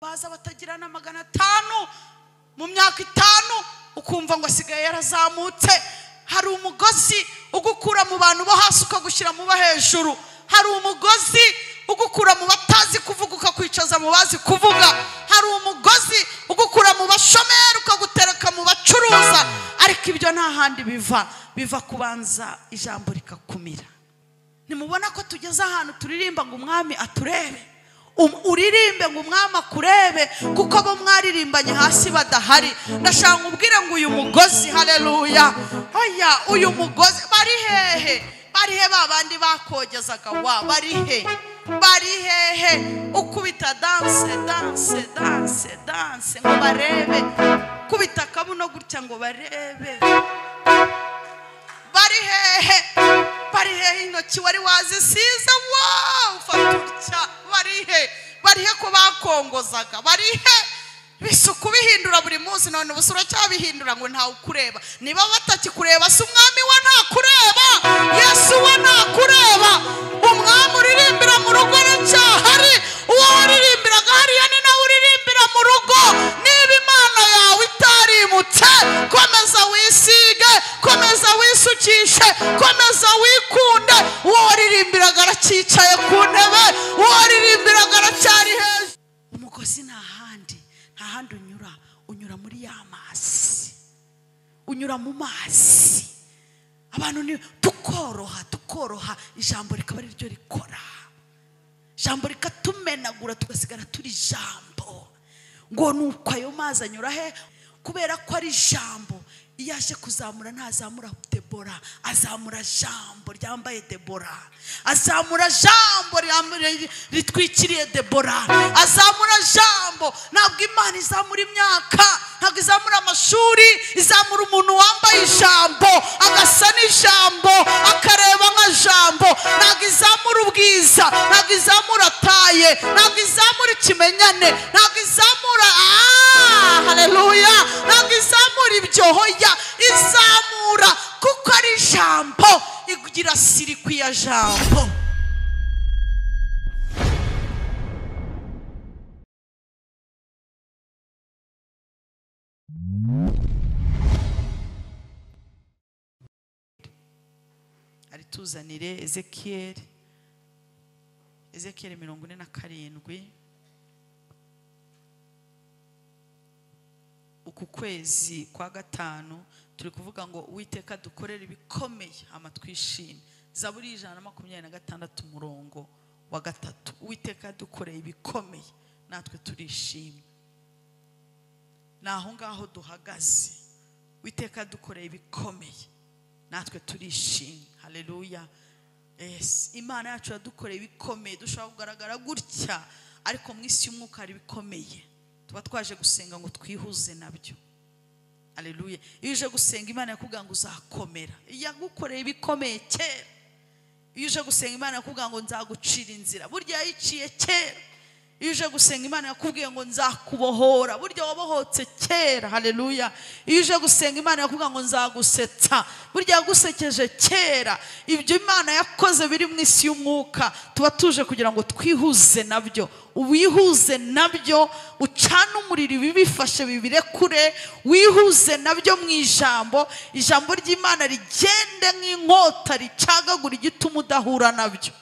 baza batagira na 500 mu myaka 5 ukumva ngo asigaye yarazamutse. Hari umugozi ugukura mu bantu bo hasi ukagushyira mu bahejuru. Hari umugozi ugukura mu batazi kuvuga ukakwicaza mu bazi kuvuga. Hari umugozi ugukura mu bashomeri ukagutereka mu bacuruza. Ariko ibyo nta handi biva kubanza ijambo rikakumira. Nimubona ko tugeze ahantu turirimba ngo umwami aturebe, uririmbe ngo umwami akurebe, kuko bo mwaririmbanye hasi badahari. Ndashaka ubwire ngo uyu mugozi, haleluya, oya, uyu mugozi bari hehe babandi bakogezaga wa bari hehe ukubita dance ngo barebe, kubita akabuno gutya ngo barebe, bari hehe intoki wari wazisize wow faturya, bari he ko bakongozaga, bari he bisuku bihindura buri munsi, none ubusura cyabihindura ngo ntawe ukureba. Niba batakikureba si umwami we ntakureba, Yesu we ntakureba. Umwami uririmbira mu rugo n'icyahari, uwo waririmbiraga hariya ni nawe uririmbira mu rugo. Niba imana yawe itarimutse, komeza wisige, komeza wisukishe, komeza wikunde. Uwo waririmbiraga aracyicaye ku ntebe, uwo waririmbiraga aracyari hejuru. Umugozi nta handi unyura muri ya mazi, unyura mu mazi. Abantu ni tukoroha, ijambo rikaba ari ryo rikora, ijambo rikatumenagura tugasigara turi ijambo. Ngo nuko ayo mazi anyura he? Kubera ko ari ijambo. Iyo aje kuzamura ntazamura Debora, azamura jambo ryambaye Debora, azamura jambo ritwikiriye Debora, azamura jambo. Ntabwo Imana izamura imyaka, ntabwo izamura amashuri, izamura umuntu wambaye ijambo, agasa n'ijambo, akareba nka jambo. Ntabwo izamura ubwiza, ntabwo izamura taye, ntabwo izamura ikimenyane, ntabwo izamura haleluya, ntabwo izamura ibyohoya, izamura kuko ari ijambo, igira sirikwi ya jambo. Arituzanire Ezekiel 47. Uku kwezi kwa gatanu turi kuvuga ngo Uwiteka dukorera ibikomeye amatwishime. Zaburi 126 umurongo wa 3. Uwiteka dukoreye ibikomeye natwe turishimye. Naho ngaho duhagaze, Uwiteka dukoreye ibikomeye natwe turishimye. Haleluya. Yes, Imana yacu yadukoreye ibikomeye. Dushobora kugaragara gutya, ariko mu isi y'umwuka hari ibikomeye. Tuba twaje gusenga ngo twihuze nabyo. Haleluya. Iyo uje gusenga Imana yakubwira ngo uzakomera, yagukoreye ibikomeye kera. Iyo uje gusenga Imana yakubwira ngo nzagucira inzira, burya yayiciye kera. Iyo uje gusenga Imana yakubwiye ngo nzakubohora, burya wabohotse kera. Haleluya. Iyo uje gusenga Imana yakubwira ngo nzagusetsa, burya yagusekeje kera. Ibyo Imana yakoze biri mu isi y'umwuka, tuba tuje kugira ngo twihuze nabyo. Wihuze nabyo, ucana umuriro ibibifashe bibirekure, wihuze nabyo mu ijambo. Ijambo ry'Imana rigende nk'inkota ricagagura igituma udahura nabyo.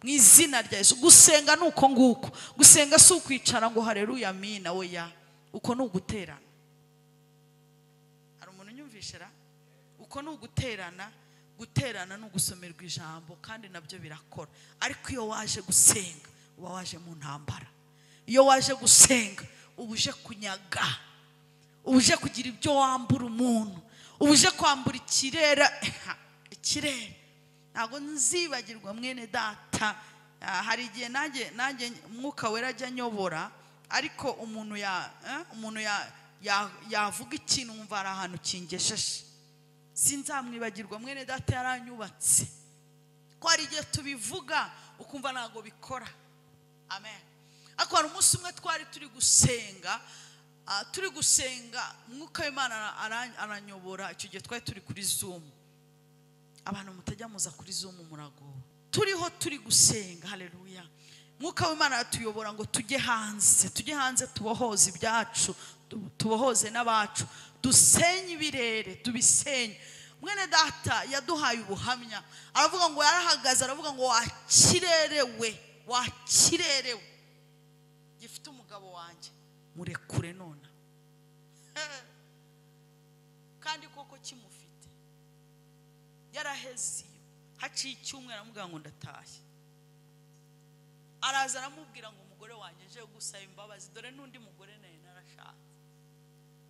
Mu izina rya Yesu. Gusenga nuko nguko. Gusenga si ukwicara ngo haleluya amina, oya. Uko ni uguterana. Hari umuntu unyumvishira? Uko ni uguterana. Guterana ni ugusomerwa ijambo, kandi nabyo birakora. Ariko iyo waje gusenga, uba waje mu ntambara. Iyo waje gusenga, ubuje kunyaga, ubuje kugira ibyo wambura umuntu, ubuje kwambura ikirere. Ntabwo nzibagirwa mwene data, hari igihe nanjye Mwuka Wera ajya nyobora, ariko umuntu yavuga ikintu umva ari ahantu kingesheje. Sinzamwibagirwa mwene data yaranyubatse. Ko hari igihe tubivuga ukumva ntabwo bikora. Amen. Ariko hari umunsi umwe twari turi gusenga, Mwuka w'Imana aranyobora. Icyo gihe twari turi kuri Zoom. Abantu mutajya muza kuri Zoom murago. Turiho turi gusenga. Haleluya. Mwuka w'Imana atuyobora ngo tujye hanze tubohoze ibyacu, tubohoze n'abacu, dusenye ibirere, tubisenye. Mwene data yaduhaye ubuhamya, aravuga ngo yarahagaze, aravuga ngo wakirerewe gifite umugabo wanjye murekure nona. Kandi koko kimufite yaraheze iyo haciye icyumweru aramubwira ngo ndatashye. Araza aramubwira ngo umugore wanjye nje gusaba imbabazi, dore n'undi mugore naye narashatse.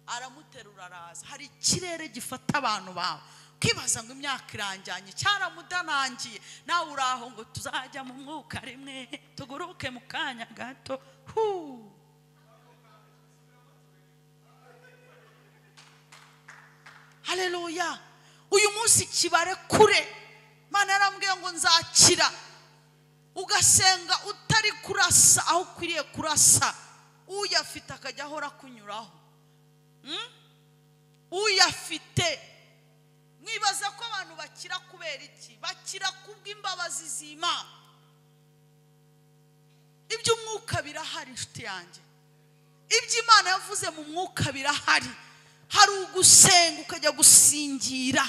Aramuterura araza. Hari ikirere gifata abantu bawe ukibaza ngo imyaka iranjyanye, cyaramudanangiye, nawe uraho ngo tuzajya mu mwuka rimwe tuguruke mu kanya gato. Haleluya. Uyu munsi kibare kure. Imana yarambwiye ngo nzakira. Ugasenga utari kurasa aho ukwiriye kurasa, uyafite akajya ahora kunyuraho. Uyafite. Mwibaza ko abantu bakira kubera iki? Bakira kubw'imbabazi z'Imana. Iby'umwuka birahari inshuti yanjye, iby'Imana yavuze mu mwuka birahari. Hari ugusenga ukajya gusingira,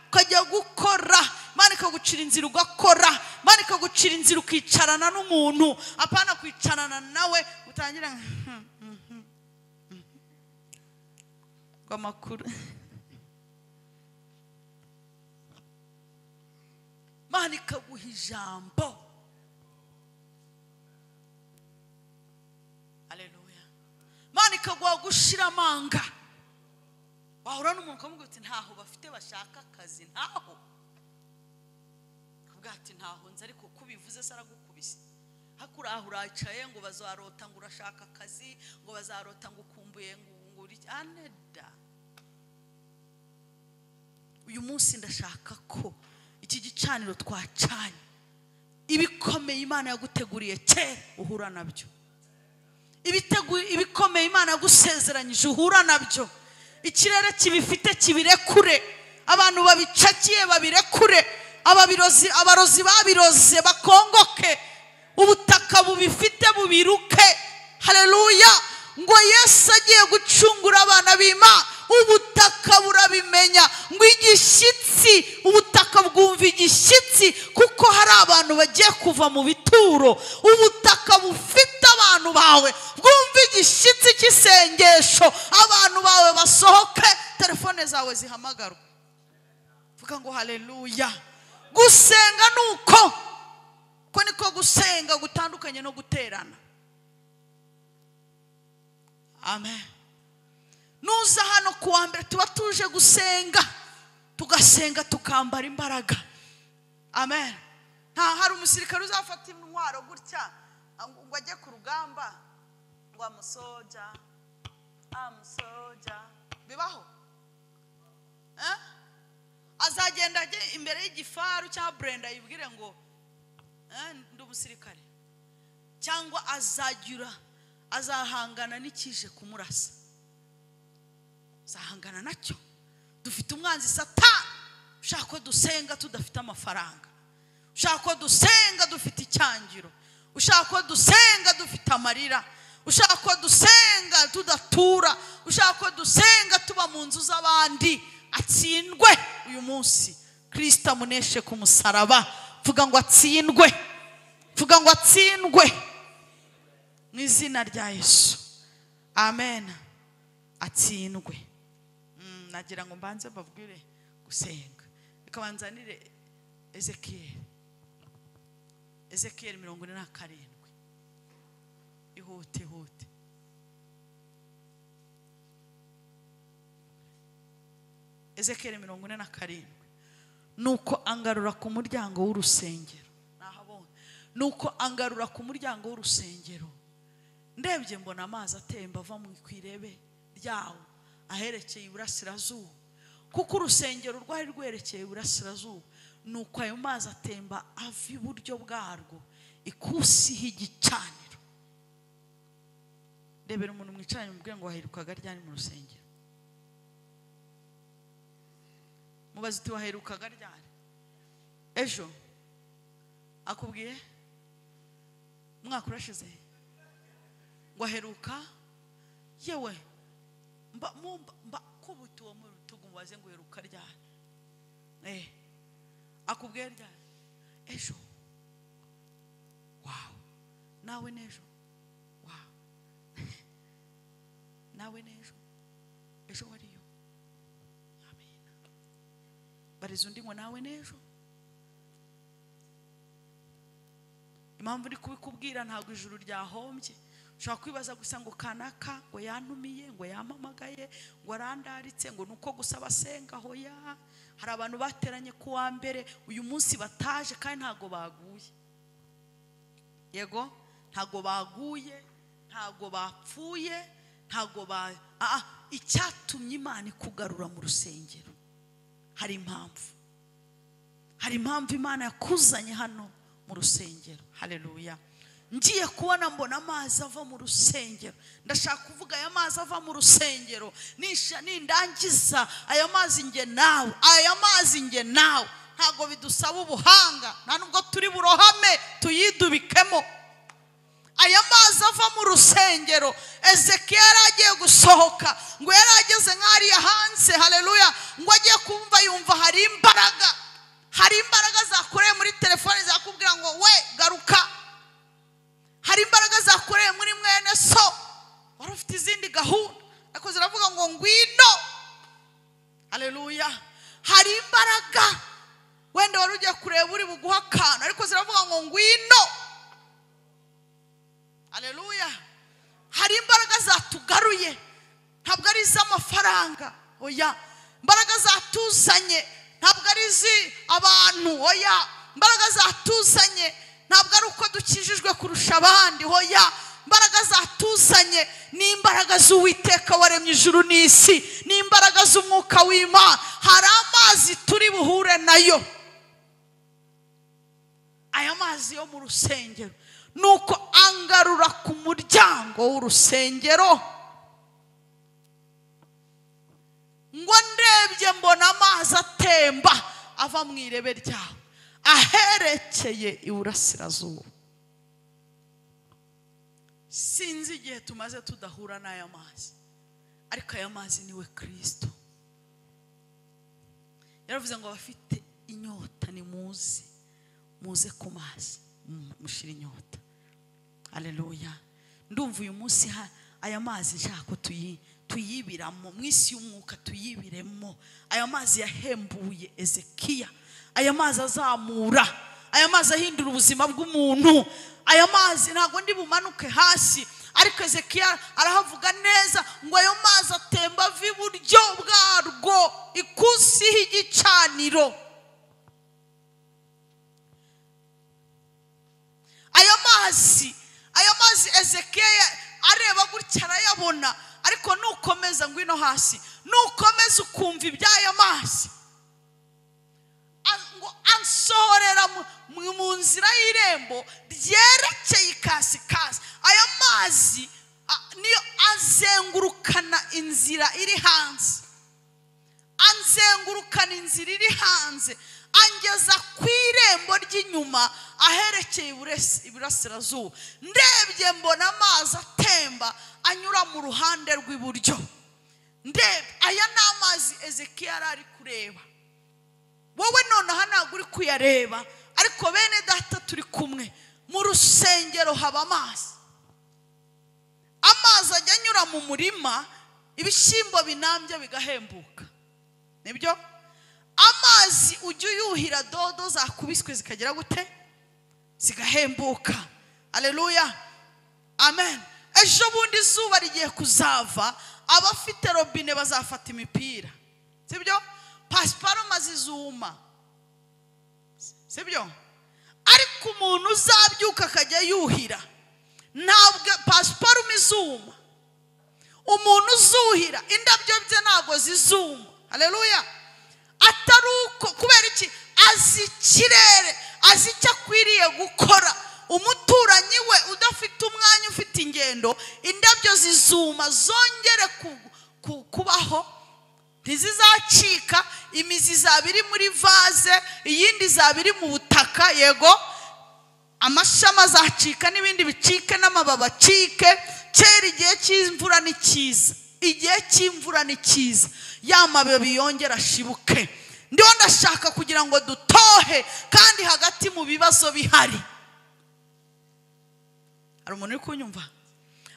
ukajya gukora, Imana ikagucira inzira ugakora, Imana ikagucira inzira ukicarana n'umuntu, apana kwicarana nawe utangira kwa makuru. Imana ikaguha ijambo. Haleluya. Imana ikaguha gushira amanga. Wahura n'umuntu ukamubwira uti ntaho bafite bashaka akazi, ntaho. Kuvuga ati ntaho nzi, ariko kubivuze saragukubise. Hakura acaye ngo bazarota ngo urashaka akazi, ngo bazarota ngo ukumbuye ngo uri aneda. Uyu munsi ndashaka ko iki gicaniro twacanye, ibikomeye Imana yaguteguriye kera uhura nabyo, ibikomeye Imana yagusezeranyije uhura nabyo. Ikirere kibifite kibirekure, abantu babicakiye babirekure, abarozi babiroze bakongoke, ubutaka bubifite bubiruke. Haleluya. Ngo Yesu agiye gucungura abana b'Imana, ubutaka burabimenya ngo igishyitsi, ubutaka bwumva igishyitsi, kuko hari abantu bagiye kuva mu bituro. Ubutaka bufite abantu bawe bwumva igishyitsi cy'isengesho, abantu bawe basohoke, telefone zawe zihamagarwa. Vuga ngo haleluya. Gusenga nuko niko gusenga gutandukanye no guterana. Amen. Nuza hano kuwa mbere tuba tuje gusenga, tugasenga tukambara imbaraga. Amen. Hari umusirikare uzafata intwaro gutya ngo ajye ku rugamba ngo amusoja bibaho? Azagenda ajye imbere y'igifaru cya Brenda yibwire ngo ndi umusirikare, cyangwa azahangana n'ikije kumurasa. Zahangana nacyo. Dufite umwanzi Satani ushaka ko dusenga tudafite amafaranga, ushaka ko dusenga dufite icyangiro, ushaka ko dusenga dufite amarira, ushaka ko dusenga tudatura, ushaka ko dusenga tuba mu nzu z'abandi. Atsindwe uyu munsi. Kristo amuneshe ku musaraba. Vuga ngo atsindwe, vuga ngo atsindwe mu izina rya Yesu. Amen. Atsindwe. Nagira ngo mbanze mbabwire gusenga. Ikabanzanire Ezekiel 47. Ihute. Ezekiel 47. Nuko angarura ku muryango w'urusengero. Nahabonye. Nuko angarura ku muryango w'urusengero. Ndebye mbona amazi atemba ava mu kwirebe ryawo aherekeye iburasirazuba, kuko urusengero rwari rwerekeye iburasirazuba. Nuko ayo mazi atemba ava iburyo bwarwo ikusiho igicaniro. Ndebera umuntu mwicaranye mubwire ngo waherukaga ryari mu rusengero? Mubaze uti waherukaga ryari? Ejo akubwiye umwaka urashize ngo aheruka yewe mba kubutuwe mu rutugu mubaze ngo heruka ryari akubwiye ryari ejo wow nawe nejo wow nawe nejo ejo wariyo amen barizo ndi ngo nawe nejo impamvu ndi kubikubwira ntabwo ijuru ryahombye ushobora kwibaza gusa ngo kanaka ngo yantumiye ngo yamamagaye ngo arandaritse ngo nuko gusa basenga hoya hari abantu bateranye ku wa mbere uyu munsi bataje kandi ntago baguye yego ntago baguye ntago bapfuye ntago icyatumye Imana ikugarura mu rusengero hari impamvu Imana yakuzanye hano mu rusengero. Haleluya. Ngiye kubona mbona amazi ava mu rusengero. Ndashaka kuvuga aya mazi ava mu rusengero nindangiza aya mazi nge nawe ntago bidusaba ubuhanga nta nubwo turi burohame tuyidubikemo. Aya mazi ava mu rusengero Ezekiel agiye gusohoka ngo yarageze nk'ari hanze. Haleluya. Ngo agiye kumva yumva hari imbaraga zakoreye muri telefone zakubwira ngo we garuka. Hari imbaraga zakoreye muri mwene so wari ufite izindi gahunda ariko ziravuga ngo ngwino. Haleluya. Hari imbaraga wenda wari ugiye kureba uri buguha akantu ariko ziravuga ngo ngwino. Haleluya. Hari imbaraga zatugaruye ntabwo ari iz'amafaranga oya. Imbaraga zatuzanye ntabwo ari abantu oya. Imbaraga zatuzanye ntabwo ari uko dukijijwe kurusha abandi hoya. Imbaraga zatuzanye ni imbaraga z'Uwiteka waremye ijuru n'isi, ni imbaraga z'umwuka w'Imana. Hari amazi turi buhure nayo. Aya mazi yo mu rusengero nuko angarura ku muryango w'urusengero ngo ndebye mbona amazi atemba ava mu irebe ryawe aherekeye iburasirazuba. Sinzi igihe tumaze tudahura n'aya mazi ariko aya mazi niwe Kristo. Yaravuze ngo abafite inyota ni muze ku mazi mushira inyota. Haleluya. Ndumva uyu munsi aya mazi nshaka ko tuyibiramo mu isi y'umwuka tuyibiremo. Aya mazi yahembuye Ezekiel. Aya mazi azamura, aya mazi ahindura ubuzima bw'umuntu. Aya mazi ntago ndi bumanuke hasi ariko Ezekiel arahavuga neza ngo ayo mazi atemba ava iburyo bwarwo ikusi h'igicaniro. Aya mazi Ezekiel areba gutya arayabona ariko nukomeza ngwino hasi nukomeza ukumva iby'aya mazi ngo ansohorera mu nzira y'irembo ryerekeye ikasikazi. Aya mazi niyo azengurukana inzira iri hanze, anzengurukana inzira iri hanze angeza ku irembo ry'inyuma aherekeye iburasirazuba. Ndebye mbona amazi atemba anyura mu ruhande rw'iburyo. Aya ni amazi Ezekiel ari kureba. Wowe nonaha ntabwo uri kuyareba ariko bene data turi kumwe mu rusengero haba amazi. Amazi ajya anyura mu murima ibishyimbo binambye bigahembuka. Nibyo? Amazi ujya uyuhira dodo zakubiswe zikagira gute zigahembuka. Haleluya. Amen. Ejo bundi izuba rigiye kuzava abafite robine bazafata imipira. Sibyo? Pasiparume zizuma. Sibyo? Ariko umuntu uzabyuka akajya yuhira ntabwo pasiparume izuma. Umuntu uzuhira indabyo bye ntabwo zizuma. Haleluya. Ataruko kubera iki azi ikirere azi icyo akwiriye gukora. Umuturanyi we udafite umwanya ufite ingendo indabyo zizuma zongere kubaho ntizizacika. Imizi zabiri muri vaze iyindi zabiri mu butaka yego amashami azacika n'ibindi bicike n'amababi acike. Kera igihe cy'imvura ni cyiza, igihe cy'imvura ni cyiza, ya mababi yongera ashibuke. Ndiho ndashaka kugira ngo dutohe kandi hagati mu bibazo bihari. Hari umuntu uri kunyumva?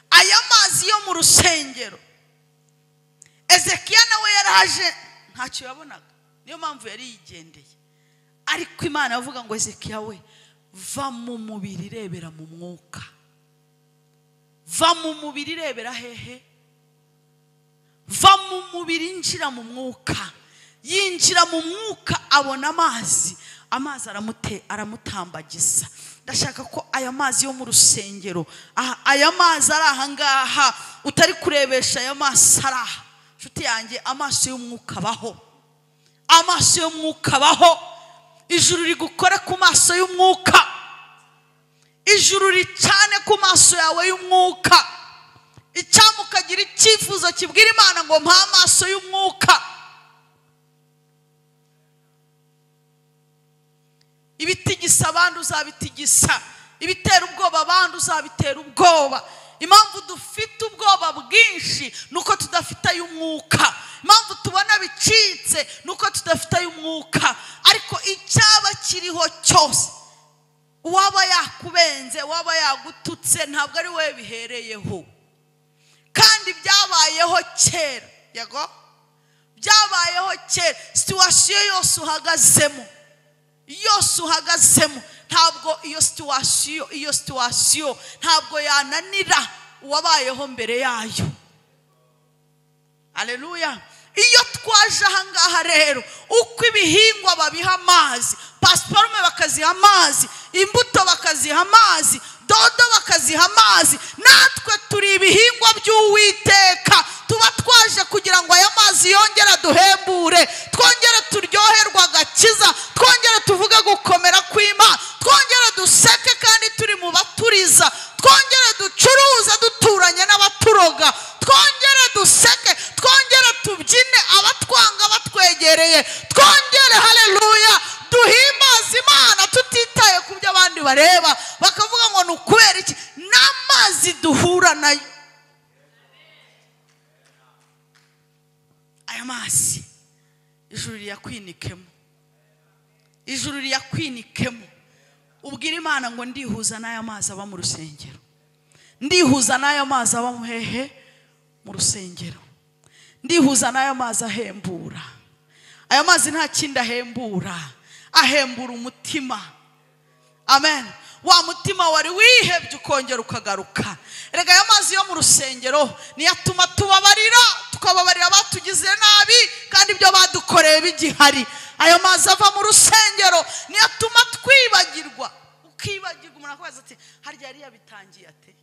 Aya mazi yo mu rusengero, Ezekiya nawe yaraje ntacyo yabonaga, niyo mpamvu yari yigendeye. Ariko Imana yavuga ngo Ezekiya we, va mu mubiri irebera mu mwuka. Va mu mubiri irebera hehe? Va mu mubiri injira mu mwuka. Yinjira mu mwuka abona amazi aramutambagiza. Ndashaka ko aya mazi yo mu rusengero, aya mazi ari ahangaha, utari kurebesha aya mazi ari aha. Nshuti yanjye, amaso y'umwuka abaho, amaso y'umwuka abaho. Ijuru rigukore ku maso y'umwuka, ijuru ricane ku maso yawe y'umwuka. Icyampa ukagira icyifuzo kibwira Imana ngo mpa amaso y'umwuka. Ibitigisa abandi uzabitigisa, ibitera ubwoba abandi uzabitera ubwoba. Impamvu dufite ubwoba bwinshi nuko tudafite ay'umwuka. Impamvu tubona bicitse nuko tudafite ay'umwuka. Ariko icyaba kiriho cyose, uwaba yakubenze, uwaba yagututse, ntabwo ari wowe bihereyeho. Kandi byabayeho kera, yego, byabayeho kera. Situwasiyo yose uhagazemo, ntabwo iyo situwasiyo ntabwo yananira uwabayeho mbere yayo. Haleluya. Iyo twaje ahangaha rero, uko ibihingwa babiha amazi, pasiparume bakaziha amazi, imbuto bakaziha amazi, dodo bakaziha amazi, natwe turi ibihingwa by'Uwiteka. Tuba twaje kugira ngo aya mazi yongere duhembure, twongere turyoherwa agakiza, twongere tuvuge gukomera kw'Imana, twongere duseke kandi turi mu baturiza, twongere ducuruza duturanye n'abaturoga, twongere duseke, twongere tubyine abatwanga batwegereye, twongere haleluya duhimbaze Imana tutitaye ku byo abandi bareba bakavuga ngo ni ukubera iki. N'amazi duhura nayo, aya mazi ijuru riyakwinikemo, ijuru riyakwinikemo. Ubwira Imana ngo ndihuza n'aya mazi aba mu rusengero, ndihuza n'aya mazi aba mu hehe? Mu rusengero. Ndihuza n'aya mazi ahembura. Aya mazi nta kindi ahembura, ahembura umutima. Amen. Wa mutima wari wihebye ukongera ukagaruka. Erega aya mazi yo mu rusengero niyo atuma tubabarira, tukababarira abatugize nabi kandi ibyo badukoreye bigihari. Ayo mazi ava mu rusengero niyo atuma twibagirwa, ukibagirwa. Umuntu akabaza ati harya yari yabitangiye ate?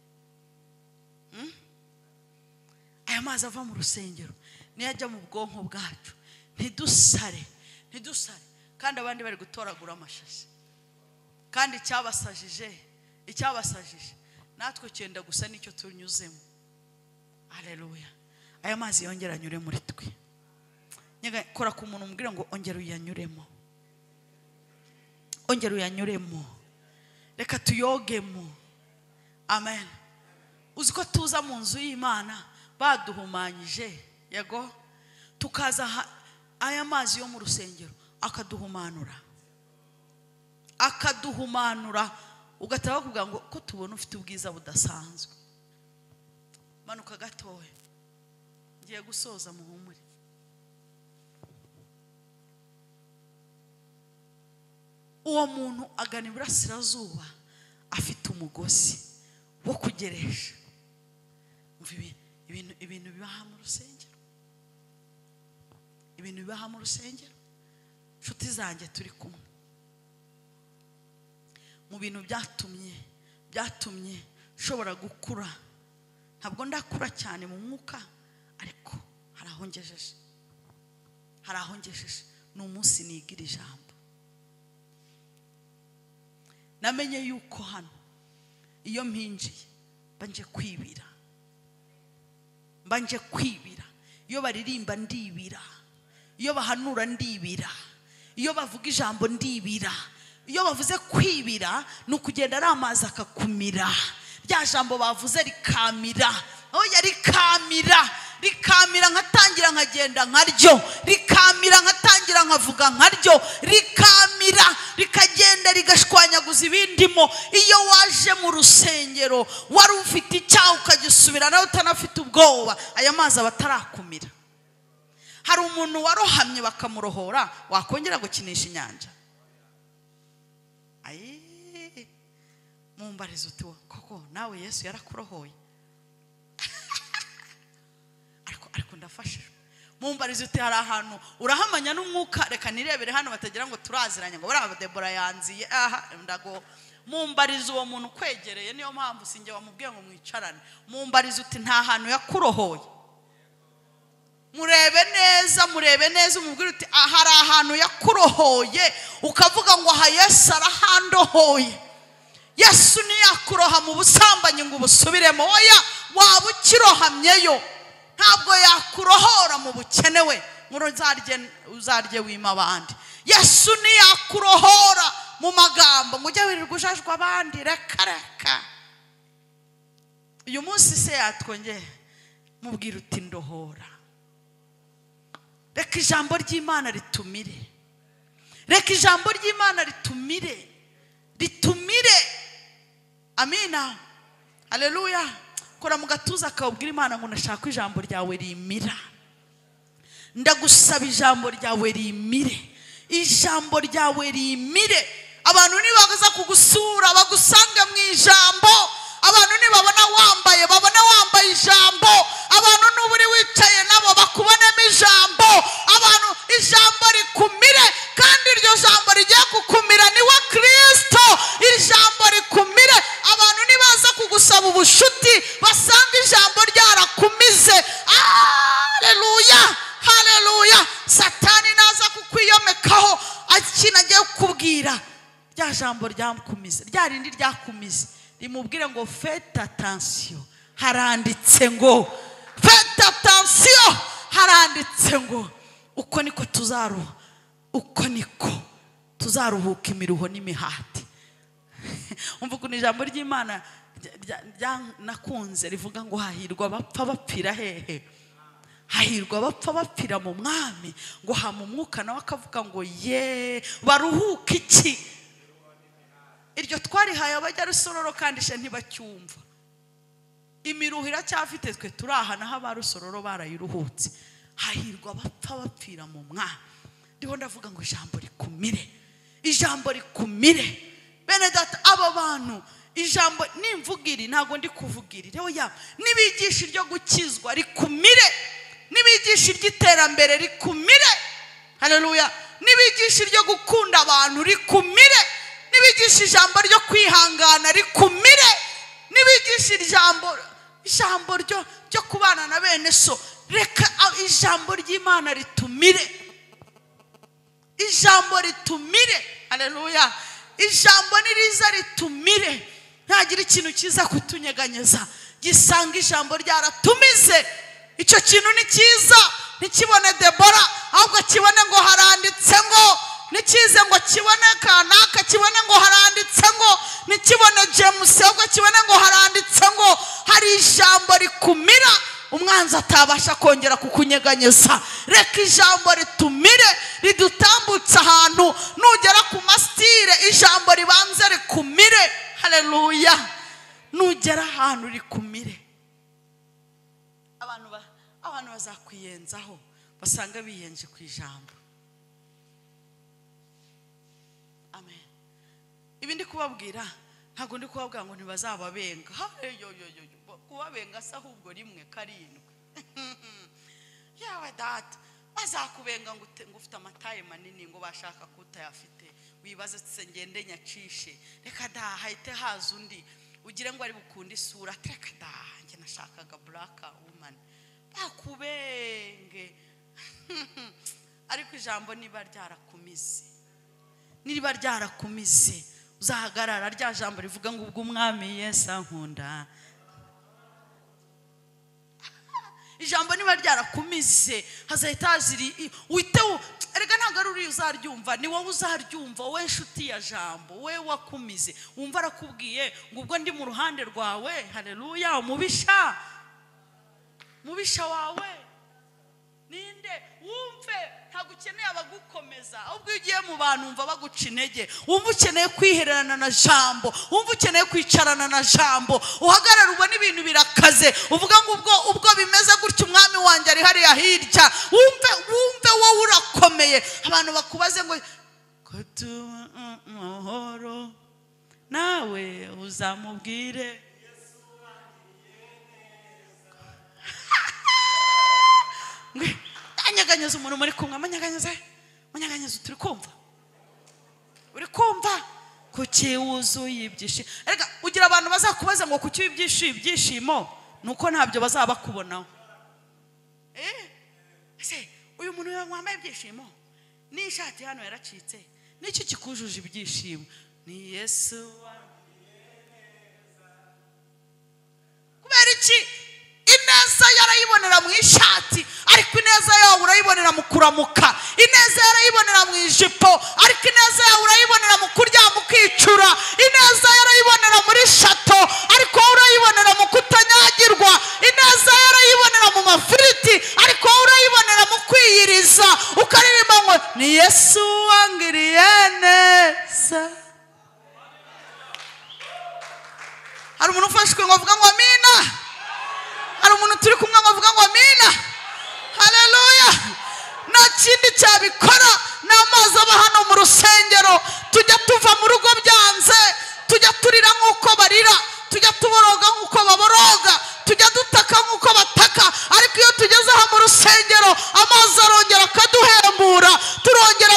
Aya mazi ava mu rusengero niyo ajya mu bwonko bwacu, ntidusare kandi abandi bari gutoragura amashashi. Kandi icyabasajije natwe cyenda gusa nicyo tunyuzemo. Haleluya. Aya mazi yongera anyure muri twe. Nyega kora ku muntu umbwira ngo ongera uyanyuremo, ongera uyanyuremo, reka tuyogemo. Amen. Uziko tuza mu nzu y'Imana baduhumanyije, yego, tukaza aya mazi yo mu rusengero akaduhumanura, ugataba kuvuga ngo ko tubona ufite ubwiza budasanzwe. Manuka gatoya, ngiye gusoza muhumure. Uwo muntu agana iburasirazuba afite umugozi wo kugeresha. Ibintu bibaha mu rusengero, ibintu bibaha mu rusengero. Nshuti zanjye turi kumwe, mu bintu byatumye nshobora gukura. Ntabwo ndakura cyane mu mwuka, ariko hari aho ngejeje. Ni umunsi nigira ijambo. Namenye yuko hano iyo mpinjiye mbanje kwibira, iyo baririmba ndibira, iyo bahanura ndibira, iyo bavuga ijambo ndibira. iyo bavuze kwibira ni ukugenda ari amazi akakumira. Rya jambo bavuze rikamira, oya rikamira nkatangira nkagenda nkaryo, rikamira nkatangira nkavuga nkaryo, rikamira rikagenda rigashwanyaguza ibindimo. Iyo waje mu rusengero wari ufite icyaha ukagisubira nawe utanafite ubwoba, aya mazi aba atarakumira. Hari umuntu warohamye bakamurohora, wakongera gukinisha inyanja? Mumbariza uti koko nawe Yesu yarakurohoye? ariko ndafashijwe. Mumbariza uti hari ahantu urahamanya n'umwuka, reka nirebere hano batagira ngo turaziranye ngo buriya Debora yanziye. Ndago mumbariza uwo muntu kwegereye, niyo mpamvu sinjye wamubwiye ngo mwicarane. Mumbariza uti nta hantu yakurohoye? Murebe neza umubwire uti hari ahantu yakurohoye ukavuga ngo aha Yesu arahandohoye. Yesu niyakuroha mu busambanyi ngo ubusubiremo, oya waba ukirohamyeyo, ntabwo yakurohora mu bukene we ngo uzarye wima abandi. Yesu niyakurohora mu magambo ngo ujye wirirwa ujajwa abandi, reka. Uyu munsi se yatwongeye mubwira uti ndohora. Reka ijambo ry'Imana ritumire, reka ijambo ry'Imana ritumire. Amina, haleluya. Kora mu gatuza akabwira Imana ngo ndashaka ijambo ryawe rimira. Ndagusaba ijambo ryawe rimire, ijambo ryawe rimire. Abantu nibaza kugusura bagusange mu ijambo, abantu nibabona wambaye babone wambaye ijambo, abantu nuburi wicaye nabo bakubonemo ijambo, abantu ijambo rikumire. Kandi iryo jambo rigiye kukumira niwe Kristo. Ijambo rikumire, abantu nibaza kugusaba ubushuti basanga ijambo ryarakumize. Haleluya. Satani naza kukwiyomekaho akina agiye kukubwira rya jambo ryakumize, rya rindi ryakumize, rimubwire ngo faites attention, haranditse ngo faites attention, haranditse ngo uko niko tuzaruhuka imiruho n'imihati. Umva ukuntu ijambo ry'Imana nakunze rivuga ngo hahirwa bapfa bapfira hehe? Hahirwa bapfa bapfira mu mwami. Ngo hama umwuka nawe akavuga ngo ye baruhuka iki? Iryo twarihaye abajya Rusororo kandi she ntibacyumva. Imiruho iracyafite, twe turaha naho abarusororo barayiruhutse. Hahirwa bapfa bapfira mu mwami. Ndiho ndavuga ngo ijambo rikumire, ijambo rikumire. Bene data, aba bantu ijambo nimvugiri ntago ndi kuvugirira, oya nibigisha iryo gukizwa rikumire, nibigisha iry'iterambere rikumire. Haleluya. Nibigisha iryo gukunda abantu rikumire, nibigisha ijambo ryo kwihangana rikumire, nibigisha ijambo ryo kubana na bene so. Reka ijambo ry'Imana ritumire, ijambo ritumire. Haleluya. Ijambo niriza ritumire, ntagira ikintu kiza kutunyeganyeza. Gisanga ijambo ryaratumize. Icyo kintu ni cyiza, ntikibone Debora ahubwo kibone ngo haranditse ngo, nikize ngo kibone kanaka kibone ngo haranditse ngo, nikibone James ahubwo kibone ngo haranditse ngo. Hari ijambo rikumira, umwanzi atabasha kongera kukunyeganyeza. Reka ijambo ritumire, ridutambutsa ahantu. Nugera ku mastire ijambo ribanze rikumire. Haleluya. Nugera ahantu rikumire, abantu bazakwiyenzaho basanga biyenje ku ijambo. Amen. Ibi ndi kubabwira ntago ndi kubabwira ngo ntibazababenga. Kubabenga se ahubwo rimwe karindwi. Yawe data, bazakubenga ngo ufite amataye manini ngo bashaka kutayafite. Wibaze se ngende nyacishe, reka da hahite haza undi ugire ngo ari bukunde isura. Reka da njye nashakaga black woman. Bakubenge. Ariko ijambo niba ryarakumize, uzahagarara rya jambo rivuga ngo ubwo umwami Yesu ankunda. ijambo niba ryarakumize hazahita haziri witeho. Erega ntabwo ari uriya uzaryumva, ni wowe uzaryumva, wowe nshuti ya jambo, wowe wakumize. Wumva arakubwiye ngo ubwo ndi mu ruhande rwawe, haleluya. Mubisha wawe ninde? Wumve ntabwo ukeneye abagukomeza, ahubwo iyo ugiye mu bantu wumva baguca intege. Wumva ukeneye kwihererana na jambo, wumva ukeneye kwicarana na jambo, uhagarara ubona ibintu birakaze, uvuga ngo ubwo bimeze gutyo umwami wanjye ari hariya hirya. Wumve wowe urakomeye. Abantu bakubaze ngo mahoro, nawe uzamubwire anyeganyeza umuntu muri kumwe, amanyeganyeza turi kumva, uri kumva kuki wuzuye ibyishimo. Erega ugira abantu bazakubaza ngo kuki ibyishimo, nuko ntabyo bazaba bakubonaho. Ese uyu muntu wambaye ibyishimo n'ishati hano yaracitse, n'iki kikujuje ibyishimo? Ni Yesu. Kubera iki? Ineza yarayibonera mu ishati, ariko ineza yawe urayibonera mu kuramuka. Ineza yarayibonera mu ijipo, ariko ineza yawe urayibonera mu kuryama ukicura. Ineza yarayibonera muri shato, ariko urayibonera mu kutanyagirwa. Ineza yarayibonera mu mafiriti, ariko urayibonera mu kwiyiriza. Ukaririmba ngo ni Yesu wangiriye neza. Hari umuntu ufashwe ngo avuga ngo amina. Hari umuntu turi kumwe ngo avuga ngo amina. Haleluya. Nta kindi cyabikora n'amazi aba hano mu rusengero. Tujya tuva mu rugo byanze, tujya turira nk'uko barira, tujya tuboroga nk'uko baboroga, tujya dutaka nk'uko bataka, ariko iyo tugeze aha mu rusengero amazi arongera akaduhembura, turongera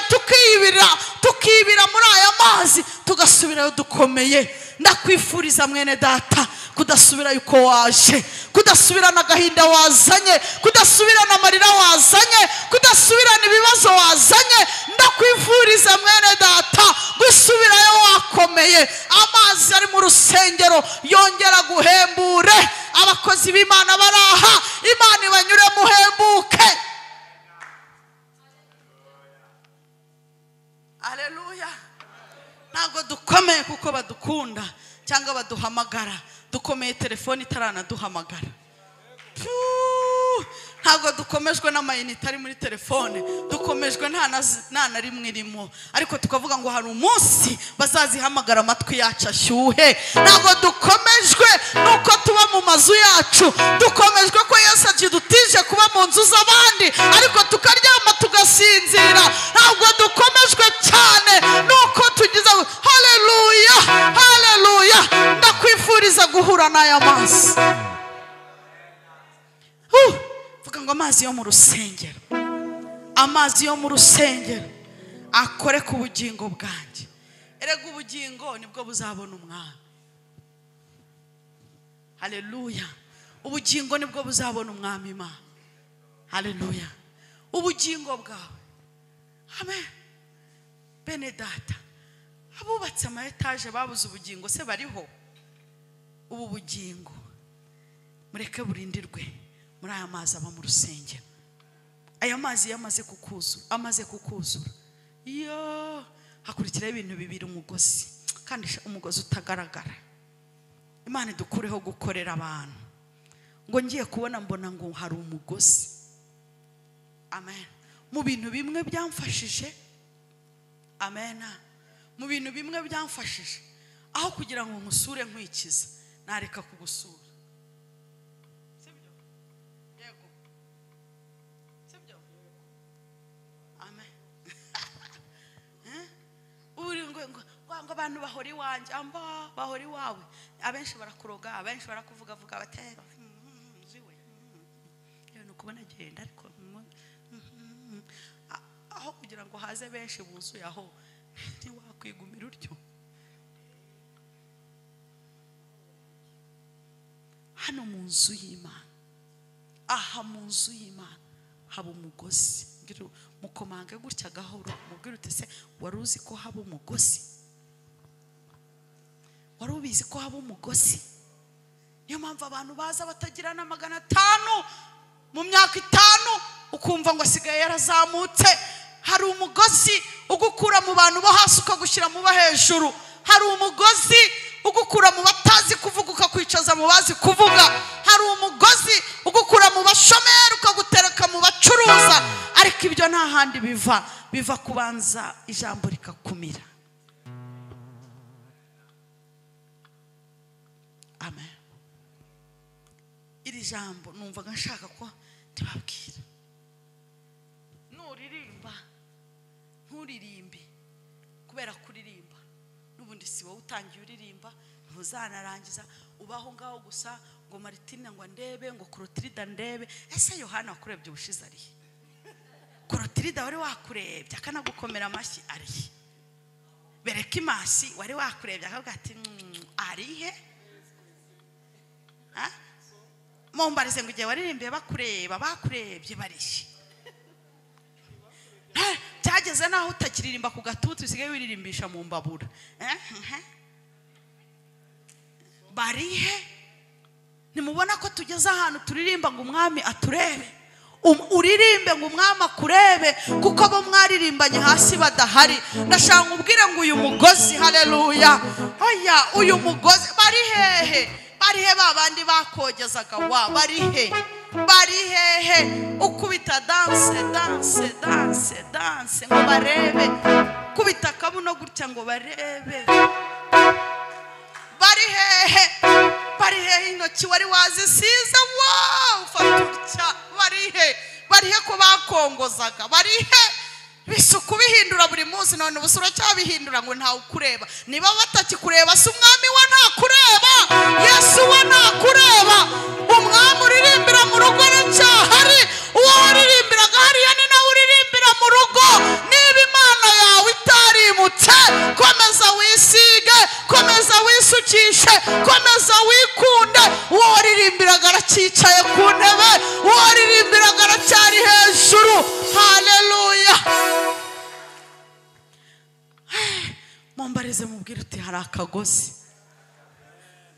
tukibira muri aya mazi, tugasubirayo dukomeye. Ndakwifuriza mwene data kudasubira yuko waje, kudasubirana agahinda wazanye, kudasubirana amarira wazanye, kudasubirana ibibazo wazanye. Ndakwifuriza mwene data gusubirayo wakomeye. Amazi ari mu rusengero yongera guhembure. Abakozi b'Imana baraha, Imana ibanyure muhembuke. Haleluya. Ntabwo dukomeye kuko badukunda cyangwa baduhamagara, dukomeye telefone itaranaduhamagara. Ntabwo dukomejwe n'amayinite ari muri telefone, dukomejwe nta na rimwe irimo, ariko tukavuga ngo hari umunsi bazazihamagara amatwi yacu ashyuhe. Ntabwo dukomejwe nuko tuba mu mazu yacu, dukomejwe ko Yesu akidutije kuba mu nzu z'abandi, ariko tukaryama tugasinzira. Ntabwo dukomejwe cyane nuko tugize haleluya, haleluya. Ndakwifuriza guhura n'aya mazi. Vuga ngo amazi yo mu rusengero, amazi yo mu rusengero akore ku bugingo bwanjye. Erega ubugingo nibwo buzabona umwami. Haleluya. Ubugingo nibwo buzabona umwami Imana. Haleluya. Ubugingo bwawe. Amen. Bene data, abubatse ama etaje babuze ubugingo se bariho? Ubu bugingo mureke burindirwe muri aya mazi aba mu rusengero. Aya mazi yamaze kukuzura, amaze kukuzura, iyo hakurikiraho ibintu bibiri: umugozi, kandi umugozi utagaragara. Imana idukureho gukorera abantu. Ngo ngiye kubona mbona ngo hari umugozi. Amen. Mu bintu bimwe byamfashije, amen, mu bintu bimwe byamfashije, aho kugira ngo nkusure nkwikiza, nareka kugusura. Ngo abantu bahora iwanjye, amba bahora iwawe. Abenshi barakuroga, abenshi barakuvuga batera ziwe. Rero kubona agenda, ariko aho kugira ngo haze benshi buzuye aho, ntiwakwigumira utyo. Hano mu nzu y'Imana, aha mu nzu y'Imana haba umugozi. Mukomange gutya gahoro, mubwire uti se wari uzi ko haba umugozi? Wari ubizi ko haba umugozi? Niyo mpamvu abantu baza batagira na 500 mu myaka 5 ukumva ngo asigaye yarazamutse. Hari umugozi ugukura mu bantu bo hasi ukagushyira mu bo hejuru. Hari umugozi ugukura mu batazi kuvuga ukakwicaza mu bazi kuvuga. Hari umugozi ugukura mu bashomeri ukagutereka mu bacuruza. Ariko ibyo nta handi biva kubanza ijambo rikakumira. Amen. Iri jambo numvaga nshaka ko ndibabwira. Nuririmba nturirimbe kubera kuririmba n'ubundi si wowe utangiye uririmba, ntuzanarangiza ubaho ngaho gusa ngo Martina ngo ndebe ngo Clotilde ndebe. Ese Yohana wakurebye ubushize ari Clotilde wari wakurebye akanagukomera amashyi ari Berekimasi wari wakurebye akavuga ati arihe mumbarize ngo igihe waririmbiye bakurebye barishi. Byageze naho utakiririmba ku gatutu usigaye wiririmbisha mu mbabura. Barihe nimubona ko tugeze ahantu turirimba ngo umwami aturebe. Uririmbe ngo umwami akurebe kuko abo mwaririmbanye hasi badahari. Ndashaka ubwire ngo uyu mugozi, haleluya, oya uyu mugozi bari hehe babandi bakogezaga wa bari hehe ukubita danse ngo barebe, kubita kabuno gutya ngo barebe. Bari hehe intoki wari wazisize wow faturya bari he ko bakongozaga. Bari he bisuku bihindura buri munsi none ubusura cyabihindura ngo nta ukureba. Niba batakikureba si umwami wa ntakureba, Yesu wa ntakureba. Umwami uririmbira mu rugo n'icyahari, uwo uririmbiraga hariya ni nawe uririmbira mu rugo. Niba Imana yawe itarimutse komeza wisige, komeza wisukishe, komeza wikunde. Uwo waririmbiraga aracyicaye ku ntebe, uwo waririmbiraga aracyari hejuru. Haleluya. Mumbarize mubwire uti hari akagozi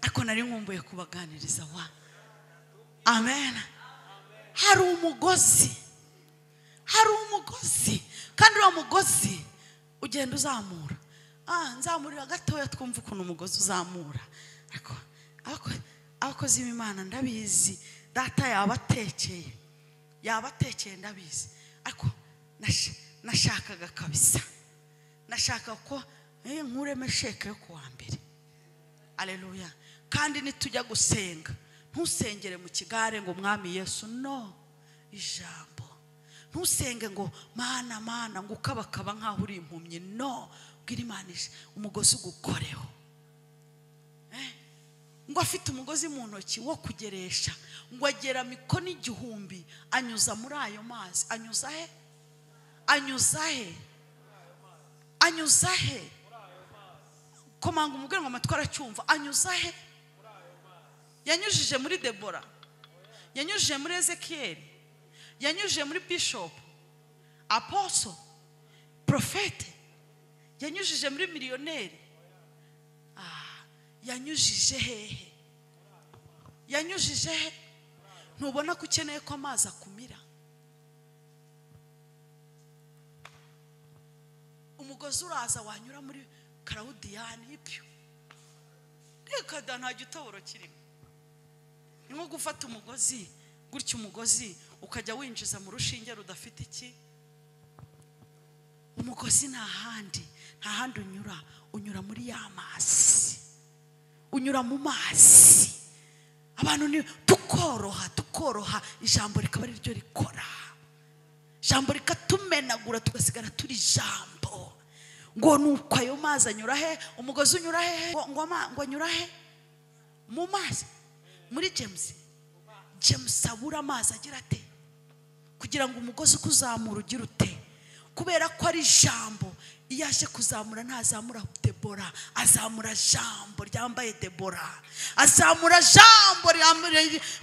ariko nari nkumbuye kubaganiriza wa. Amen. Hari umugozi kandi uwo mugozi ugenda uzamura. Nzamurira gatoya twumva ukuntu umugozi uzamura. Ariko abakozi b'Imana ndabizi data yabatekeye ndabizi. Ariko nashakaga kabisa, nashaka ko nkureme sheke yo kuwa mbere. Haleluya. Kandi nitujya gusenga ntusengere mu kigare ngo umwami Yesu, no, ijambo. Ntusenge ngo mana ngo ukabakaba nkaho uri impumyi, no. Bwira Imana umugozi ugukoreho. Ngo afite umugozi mu ntoki wo kugeresha, ngo agera mikono 1000 anyuza muri ayo mazi. Anyuza he komanga umubwire ngo amatwara cyumva. Anyuza he? Yanyujije muri Debora, yanyujije muri Ezekiel, yanyujije muri Bishop, Apostle, Prophet, yanyujije muri miliyoneri. Yanyujije hehe? Ntubona ko ukeneye ko amazi akumira? Umugozi uraza wanyura muri Claudiyani ibyo reka da nta gitoboro kirimo. Ni nko gufata umugozi gutyo, umugozi ukajya winjiza mu rushinge rudafite iki. Umugozi nta handi unyura muri ya mazi, unyura mu mazi. Abantu ni tukoroha ijambo rikaba ari ryo rikora. Ijambo rikatumenagura tugasigara turi ijambo. Ngo nuko ayo mazi anyura he? Umugozi unyura he? Ngo anyura he? Mu mazi. Muri James abura amazi agira ate kugira ngo umugozi kuzamura ugira ute? Kubera ko ari ijambo. Iyo aje kuzamura ntazamura Debora, azamura jambo ryambaye Debora, azamura jambo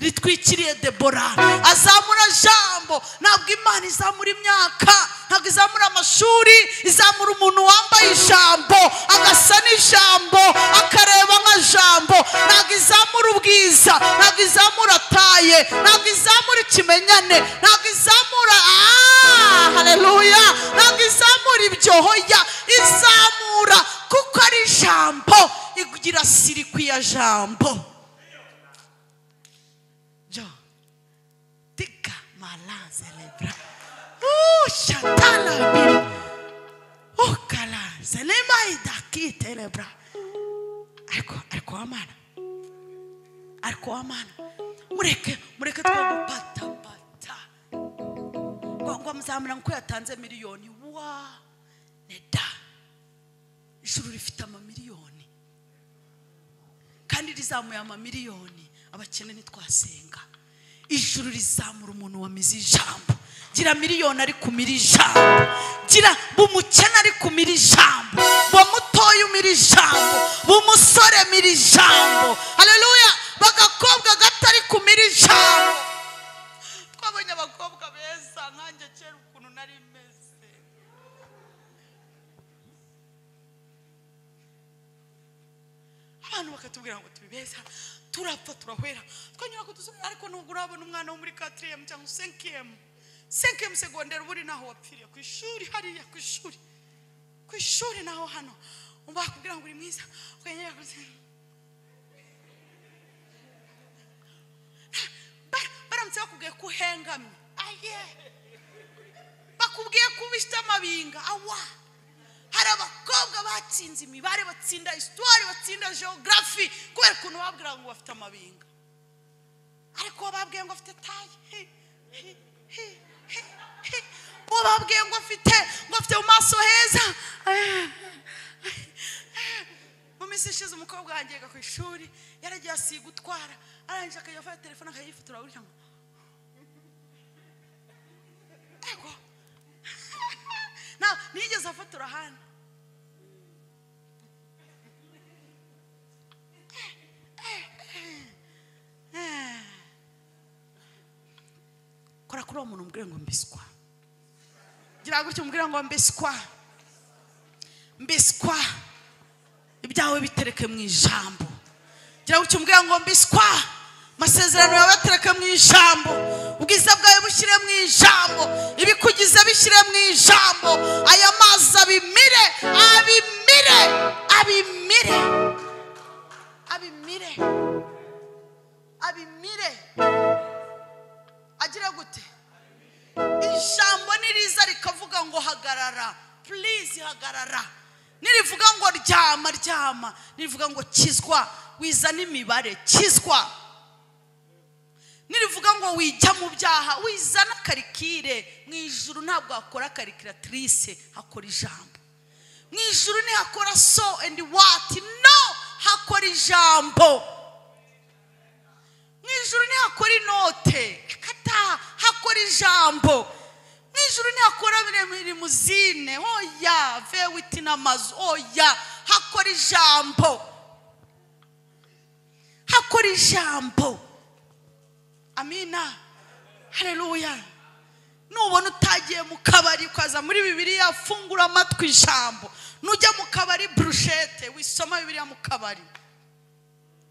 ritwikiriye Debora, azamura jambo. Ntabwo Imana izamura imyaka, ntabwo izamura amashuri, izamura umuntu wambaye ijambo agasa n'ijambo akareba nka jambo. Ntabwo izamura ubwiza, ntabwo izamura taye, ntabwo izamura ikimenyane, ntabwo izamura haleluya, ntabwo izamura ibyo, hoya izamura kuko ari ijambo, igira sirikwi ya jambo. Jo tika malaze lebra shatala bim okala zelema idaki telebra. Ariko amana mureke twagupata ngo muzamura ngo yatanze miliyoni wa neda. Ijuru rifite amamiliyoni kandi rizamuye amamiliyoni. Abakene ntitwasenga. Ijuru rizamura umuntu wamize ijambo. Gira miliyoni ari kumira ijambo, gira bumukene ari kumira ijambo, bamutoye umira ijambo, bumusore mira ijambo. Haleluya. Bagakobwa gatari kumira ijambo. Twabonye abakobwa beza nkanjye kera ukuntu nari meze. Abantu bakatubwira ngo tubibeza, turapfa turahwera, twanyura kudusubira. Ariko nubwo urabona umwana wo muri 4e cyangwa 5e segonderi buri naho wapfiriye ku ishuri, hariya ku ishuri naho hano bakubwira ngo uri mwiza, ukanyera baramutse bakubwiye ko uhengamye, bakubwiye ko ubifite amabinga. Hari abakobwa batsinze imibare, batsinda histoire, batsinda geography kubera ukuntu babwira ngo bafite amabinga. Ariko babwiye ngo afite taye, babwiye ngo afite mu maso heza. Mu minsi ishize umukobwa wanjye ku ishuri yaragiye asiga utwara, arangije akajya afata telefone akayifotora gutya ngo ego nigeze afotora hano. Kora kuri uwo muntu umbwire ngo mbiswa. Gira gutyo umbwire ngo mbiswa. Ibyawe bitereke mu ijambo. Gira gutyo umbwire ngo mbiswa. Masezerano yawe batereke mu ijambo. Ubwiza bwawe bushyire mu ijambo. Ibikugize bishyire mu ijambo. Aya mazi abimire. Agira gute? Ijambo niriza rikavuga ngo hagarara, please hagarara. Nirivuga ngo ryama, nirivuga ngo kizwa, wizana imibare, kizwa. Nirivuga ngo wijya mu byaha, wizana karikire. Mu ijuru ntabwo hakora karikiratrice, hakora ijambo. Mu ijuru ni hakora so and what, no, hakora ijambo. Mu ijuru ni hakora inote, hakora ijambo. Mu ijuru ni hakora limuzine, oya, vewiti n'amazu, oya, hakora ijambo. Hakora ijambo. Amina. Haleluya. Nubona utagiye mu kabari ukaza muri Bibiliya, fungura amatwi ijambo. Nujya mu kabari brushete, wisoma Bibiliya mu kabari.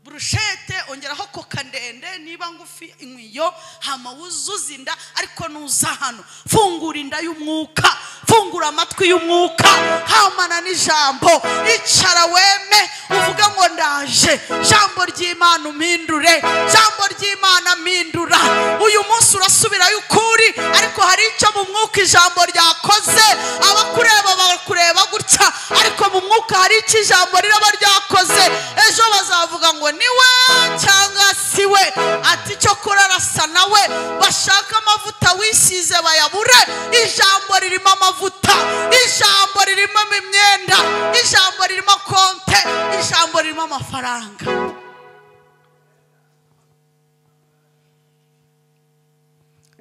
Brushete ongeraho koka ndende, niba ngufi inkwiyo, hama wuzuza inda. Ariko nuza hano, fungura inda y'umwuka, fungura amatwi y'umwuka, hamana n'ijambo. Icara weme uvuga ngo ndaje. Jambo ry'Imana umpindure, jambo ry'Imana mpindura. Uyu munsi urasubira y'ukuri, ariko hari icyo mu mwuka ijambo ryakoze. Abakureba bakureba gutya, ariko mu mwuka hari icyo ijambo riraba ryakoze. Ejo bazavuga ngo niwe cyangwa siwe, ati cyo kurarasa nawe. Bashaka amavuta wisize bayabure. Ijambo ririmo amavuta, ijambo ririmo imyenda, ijambo ririmo konte, ijambo ririmo amafaranga.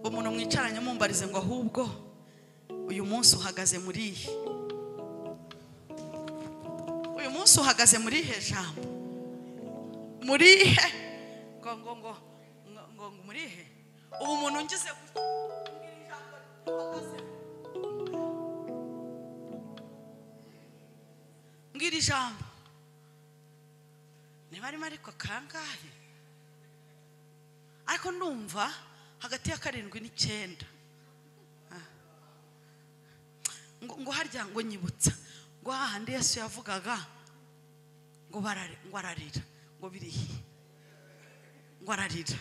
Umuntu mwicaranye mumbarize ngo ahubwo uyu munsi uhagaze muri ihe, uyu munsi uhagaze muri ihe jambo, muri ihe ngo muri ihe. Ubu umuntu ngize mbwira ijambo, niba arimo ariko kangahe, ariko ndumva hagati ya 7 n'9 ngo harya ngo nyibutsa ngo hahandi Yesu yavugaga ngo ararira ngo birihi ngo ararira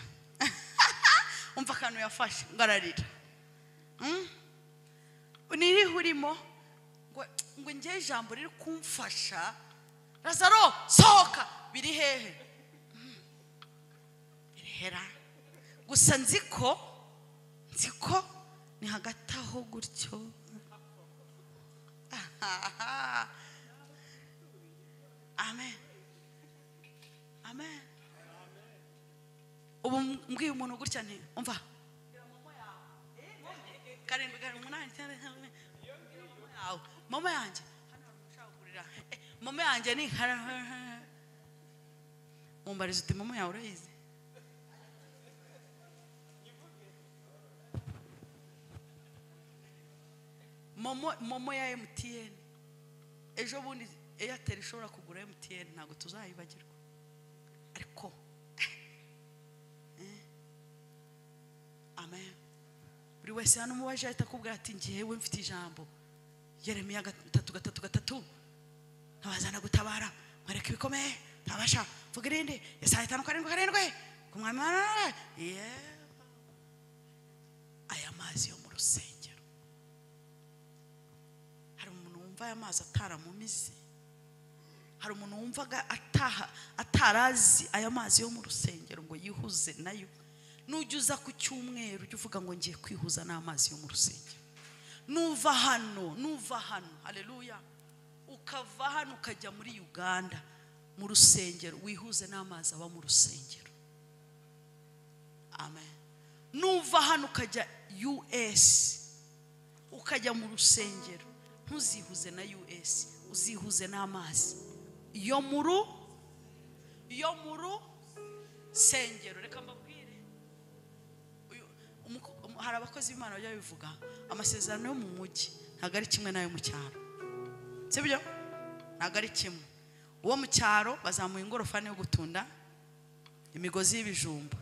umva kantu yafashe ngo ararira uniri hurimo ngo ngiye ijambo riri kumfasha Lazaro sohoka biri hehe birihera gusa nziko ni hagati aho gutyo amen amen ubu mbwiye umuntu gutya nti umva karindwi 8 mama yanjye mama yanjye ni mumbariza uti mama yawe urayizi momo ya MTN ejo bundi Airtel ishobora kugura MTN ntago tuzayibagirwa ariko amen buri wese hano mubaje ahita kubwira ati ngiyewe mfite ijambo Yeremiya 3:3 nabazana gutabara mwareka ibikomeye ntabasha vuga irindi Yesaya 5:7 kumwami aya mazi yo mu rusengero hari umuntu wumva aya mazi ataramumize hari umuntu wumvaga atarazi aya mazi yo mu rusengero ngo yihuze nayo nujuza ku cyumweru ujye uvuga ngo ngiye kwihuza n'amazi yo mu rusengero nuva hano haleluya ukava hano ukajya muri Uganda mu rusengero wihuze n'amazi aba mu rusengero amen nuva hano ukajya US ukajya mu rusengero ntuzihuze na US uzihuze n'amazi yo muru sengero reka mbabwire hari abakozi b'Imana bajya bivuga amasezerano yo mu mujyi ntago ari kimwe nayo mu cyaro sibyo ntago ari kimwe uwo mu cyaro bazamuye ingorofani yo gutunda imigozi y'ibijumba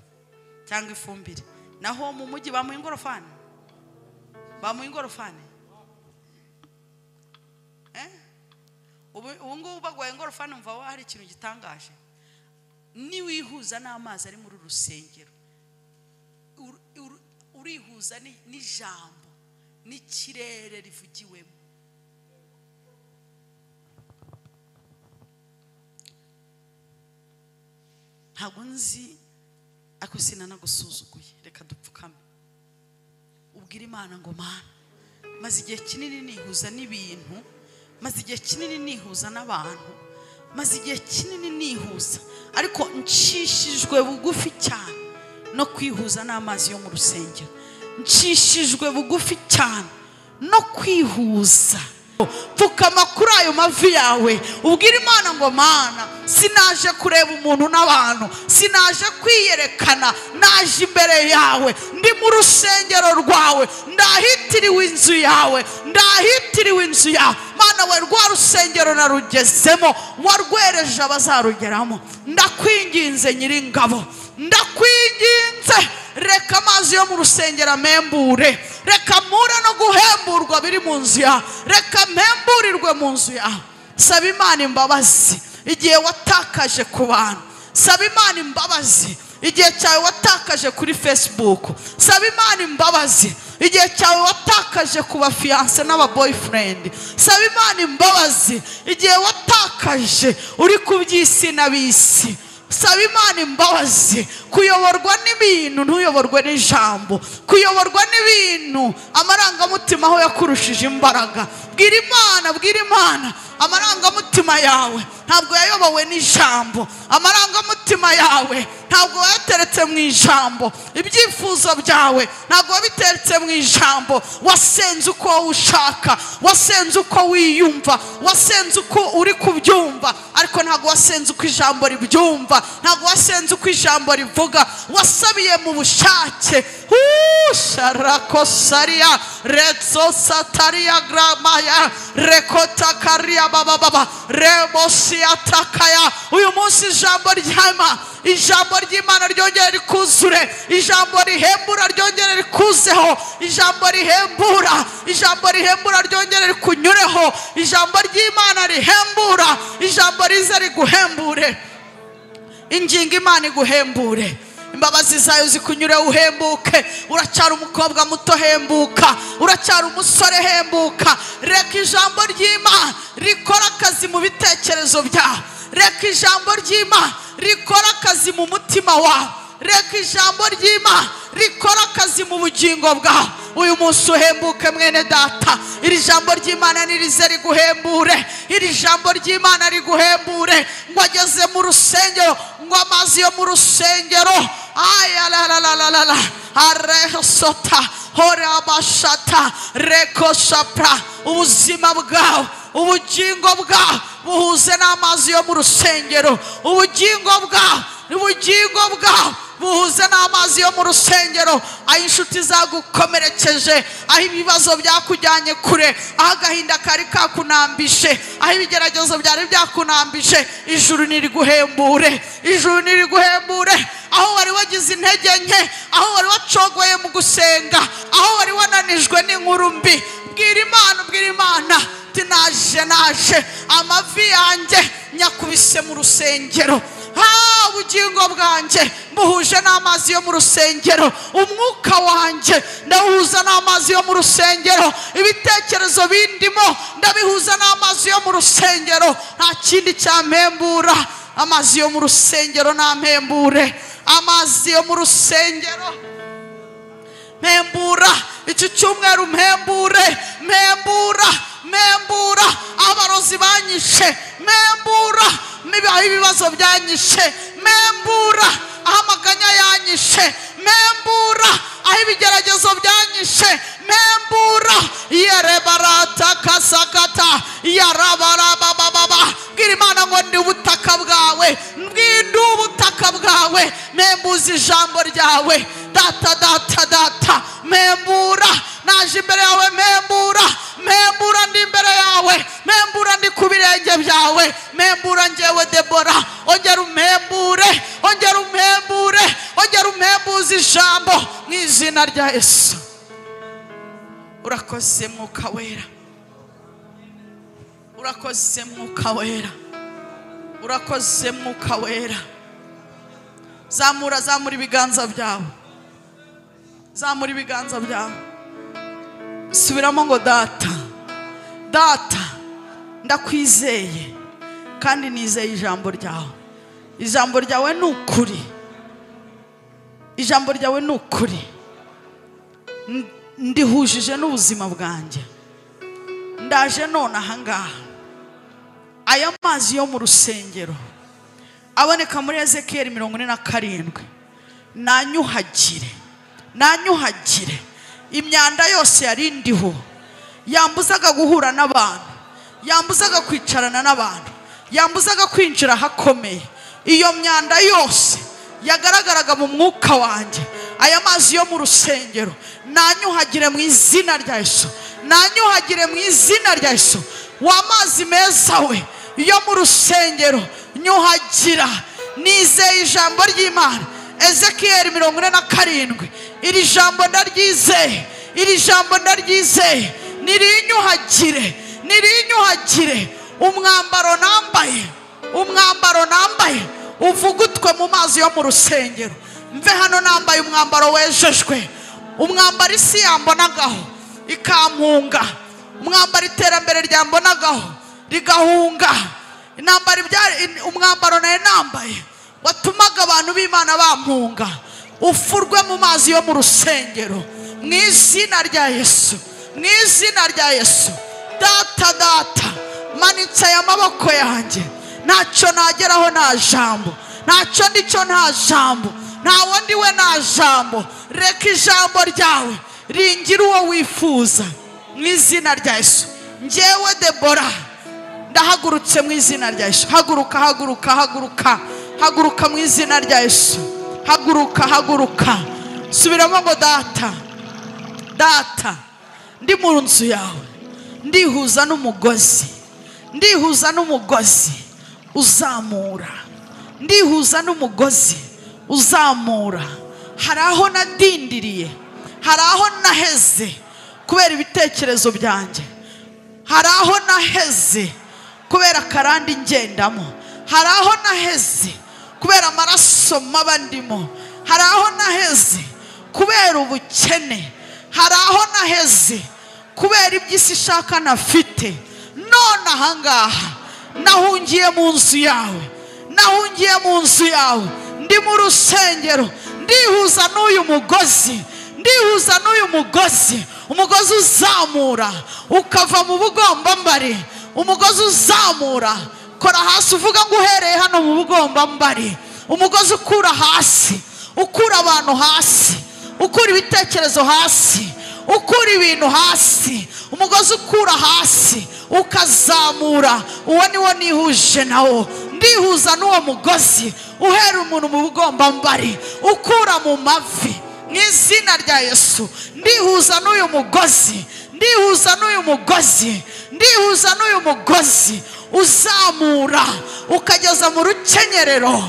cyangwa ifumbire naho mu mujyi bamuye ingorofani ubu ngubu bagwaye ingorofani umva hari ikintu gitangaje ni wihuza n'amazi ari muri rusengero urihuza n'ijambo n'ikirere rivugiwemo ntabwo nzi ako sinanagusuzuguye reka dupfukame ubwira Imana ngo Mana maze igihe kinini nihuza n'ibintu maze igihe kinini nihuza n'abantu maze igihe kinini nihuza ariko ncishijwe bugufi cyane no kwihuza n'amazi yo mu rusengero ncishijwe bugufi cyane no kwihuza pfukama kuri ayo mavi yawe ubwira Imana ngo Mana sinaje kureba umuntu n'abantu sinaje kwiyerekana naje imbere yawe ndi mu rusengero rwawe ndahitiriwe inzu yawe Mana we rwa rusengero narugezemo warwereje abazarugeramo ndakwinginze Nyiringabo ndakwinginze reka amazi yo mu rusengero amembure reka mpura no guhemburwa biri mu nzu yawe reka mpemburirwe mu nzu yawe saba Imana imbabazi igihe watakaje ku bantu saba Imana imbabazi igihe cyawe watakaje kuri Facebook saba Imana imbabazi igihe cyawe watakaje ku bafiance n'aba boyfriend saba Imana imbabazi igihe watakaje uri kubyisi n'abisi saba Imana imbabazi kuyoborwa n'ibintu ntuyoborwe n'ijambo kuyoborwa n'ibintu amarangamutima aho yakurushije imbaraga bwira Imana amarangamutima yawe ntabwo yayobowe n'ijambo amarangamutima yawe ntabwo wayateretse mu ijambo ibyifuzo byawe ntabwo wabiteretse mu ijambo wasenze uko ushaka wasenze uko wiyumva wasenze uko uri kubyumva ariko ntabwo wasenze uko ijambo ribyumva ntabwo wasenze uko ijambo rivuga wasabiye mu bushake Sharakosaria Rezo Sataria Gramaya Rekota Karia Baba Remosia Takaya. Uyu munsi ijambo ry'Imana, ijambo ry'Imana ryongere rikuzure, ijambo rihembura ryongere rikuzeho, ijambo rihembura ryongere rikunyureho, ijambo ry'Imana rihembura, ijambo rize riguhembure. Ingingo Imana iguhembure, imbabazi zayo zikunyure uhembuke. Uracyari umukobwa muto, hembuka. Uracyari umusore, hembuka. Reka ijambo ry'Imana rikora akazi mu bitekerezo byawe, reka ijambo ry'Imana rikora akazi mu mutima wawe, reka ijambo ry'Imana rikora akazi mu bugingo bwawe. Uyu munsi uhembuke mwene data, iri jambo ry'Imana nirize riguhembure, iri jambo ry'Imana riguhembure. Ngo ageze mu rusengero, ngo amazi yo mu rusengero ayalalalala arehosota horabashata rekoshapra. Ubuzima bwawe, ubugingo bwawe buhuze n'amazi yo mu rusengero, ubugingo bwawe buhuze n'amazi yo mu rusengero. Aho inshuti zagukomerekeje, aho ibibazo byakujyanye kure, aho agahinda kari kakunambishe, aho ibigeragezo byari byakunambishe, ijuru niriguhembure, ijuru niriguhembure. Aho wari wagize intege nke, aho wari wacogoye mu gusenga, aho wari wananijwe n'inkuru mbi, bwira Imana naje amavi yanjye nyakubise mu rusengero. Ubugingo bwanjye mbuhuje n'amazi yo mu rusengero, umwuka wanjye ndawuhuza n'amazi yo mu rusengero, ibitekerezo bindimo ndabihuza n'amazi yo mu rusengero. Nta kindi cyampembura, amazi yo mu rusengero nampembure, amazi yo mu rusengero mpembura. Iki cyumweru mpembura abarozi banyishe, mpembura ibibazo byanyishe, mpembura aho amaganya yanyishe, mpembura aho ibigeragezo byanyishe, mpembura yerebarata kasakata yarabarabababa. Bwira Imana ngo ndi ubutaka bwawe, mbwira ubutaka bwawe, mpembuza ijambo ryawe. Data mpembura, naje imbere yawe, mpembura ndi imbere yawe, mpembura ndi ku birenge byawe, mpembura njyewe Debora. Ongera umpembuze ijambo mu izina rya Yesu. Urakoze Mwuka Wera, urakoze Mwuka Wera, urakoze Mwuka Wera. Zamura ibiganza byawe, zamura ibiganza byawe, subiramo ngo data ndakwizeye kandi nizeye ijambo ryawe. Ijambo ryawe ni ukuri, ijambo ryawe ni ukuri. Ndihujije n'ubuzima bwanjye, ndaje none ahangaha. Aya mazi yo mu rusengero aboneka muri Ezekiyeli 47. Nanyuhagire imyanda yose yari ndiho, yambuzaga guhura n'abantu, yambuzaga kwicarana n'abantu, yambuzaga kwinjira hakomeye. Iyo myanda yose yagaragaraga mu mwuka wanjye. Aya mazi yo mu rusengero nanyuhagire mu izina rya Yesu, nanyuhagire mu izina rya Yesu. Wa mazi meza we yo mu rusengero nyuhagira. Nizeye ijambo ry'Imana Ezekiyeli 47. Iri jambo ndaryizeye, iri jambo ndaryizeye. Nirinyuhagire. Umwambaro nambaye uvugutwe mu mazi yo mu rusengero. Mve hano nambaye umwambaro wejejwe, umwambaro isi yambonagaho ikampunga, umwambaro iterambere ryambonagaho rigahunga. Umwambaro naye nambaye watumaga abantu b'Imana bampunga, ufurwe mu mazi yo mu rusengero mu izina rya Yesu, mu izina rya Yesu. Data manitse aya maboko yanjye, ntacyo nageraho nta jambo, ntacyo ndicyo nta jambo, nta wundi we nta jambo. Reka ijambo ryawe ringira uwo wifuza mu izina rya Yesu. Njyewe Debora ndahagurutse mu izina rya Yesu. Haguruka mu izina rya Yesu. Haguruka. Subiramo ngo data data ndi mu nzu yawe ndihuza n'umugozi, ndihuza n'umugozi uzamura, ndihuza n'umugozi uzamura. Hari aho nadindiriye, hari aho naheze kubera ibitekerezo byanjye, hari aho naheze kubera karandi ngendamo, hari aho naheze kubera amaraso maba ndimo, hari aho naheze kubera ubukene, hari aho naheze kubera iby'isi ishaka nafite. None ahangaha nahungiye mu nzu yawe, nahungiye mu nzu yawe, ndi mu rusengero ndihuza n'uyu mugozi, ndihuza n'uyu mugozi, umugozi uzamura ukava mu bugombambari, umugozi uzamura. Kora hasi uvuga ngo uhereye hano mu bugombambari, umugozi ukura hasi, ukura abantu hasi, ukura ibitekerezo hasi, ukura ibintu hasi, umugozi ukura hasi ukazamura. Uwo niwo nihuje nawo, ndihuza n'uwo mugozi uhera umuntu mu bugombambari ukura mu mavi mu izina rya Yesu. Ndihuza n'uyu mugozi, ndihuza n'uyu mugozi, ndihuza n'uyu mugozi uzamura ukageza mu rukenyerero,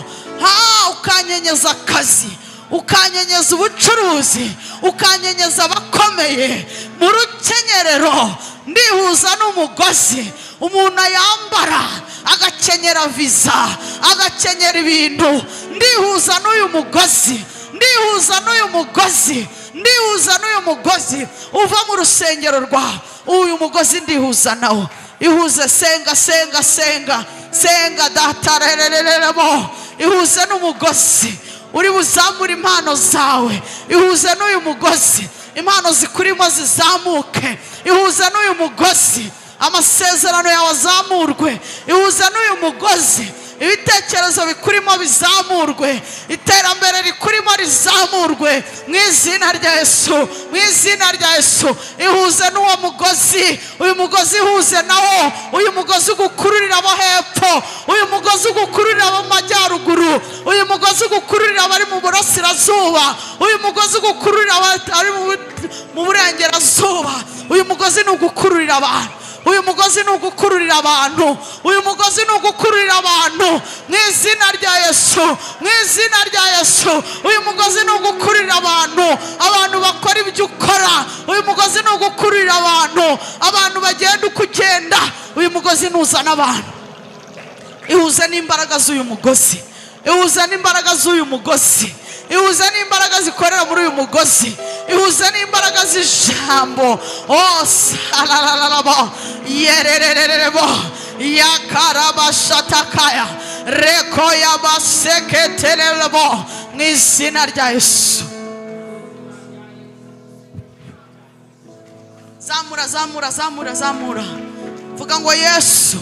ukanyenyeza akazi, ukanyenyeza ubucuruzi, ukanyenyeza abakomeye mu rukenyerero. Ndihuza n'umugozi umuntu yambara agakenyera viza, agakenyera ibintu. Ndihuza n'uyu mugozi, ndihuza n'uyu mugozi, ndihuza n'uyu mugozi uva mu rusengero rwawe. Uyu mugozi ndihuza nawo. Ihuze, senga senga senga senga data rerereremo. Ihuze n'umugozi uri buzamura impano zawe, ihuze n'uyu mugozi impano zikurimo zizamuke, ihuze n'uyu mugozi amasezerano yawe azamurwe, ihuze n'uyu mugozi ibitekerezo bikurimo bizamurwe, iterambere rikurimo rizamurwe mu izina rya Yesu, mu izina rya Yesu. Ihuze n'uwo mugozi, uyu mugozi ihuze nawo, uyu mugozi ugukururira abo hepfo, uyu mugozi ugukururira abo majyaruguru, uyu mugozi ugukururira abari mu burasirazuba, uyu mugozi ugukururira abari mu burengerazuba. Uyu mugozi ni ugukururira abantu, uyu mugozi ni ugukururira abantu, uyu mugozi ni ugukururira abantu mu izina rya Yesu, mu izina rya Yesu. Uyu mugozi ni ugukururira abantu, abantu bakora ibyo ukora. Uyu mugozi ni ugukururira abantu, abantu bagenda uko ugenda. Uyu mugozi nuzana abantu. Ihuze n'imbaraga z'uyu mugozi, ihuze n'imbaraga z'uyu mugozi, ihuze n'imbaraga zikorera muri uyu mugozi, ihuze n'imbaraga z'ijambo. Salalalalalabo yererererebo yakarabashatakaya rekoya baseketelelebo mu izina rya Yesu. Zamura zamura zamura zamura, vuga ngo Yesu,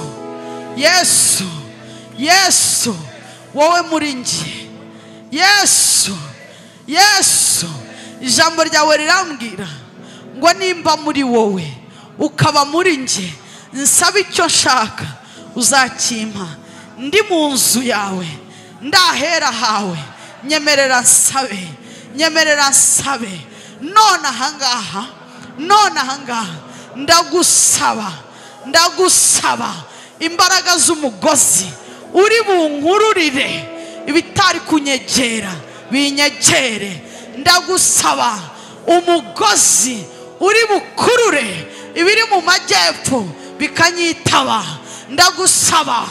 Yesu, Yesu wowe muri njye, Yesu, Yesu. Ijambo ryawe rirambwira ngo nimba muri wowe ukaba muri njye, nsaba icyo nshaka uzakimpa. Ndi mu nzu yawe, ndahera hawe, nyemerera nsabe, nyemerera nsabe. None ahangaha, none ahangaha ndagusaba, ndagusaba imbaraga z'umugozi uri bunkururire ibitari kunyegera binyegere. Ndagusaba umugozi uri bukurure ibiri mu majyepfo bikanyitaba. Ndagusaba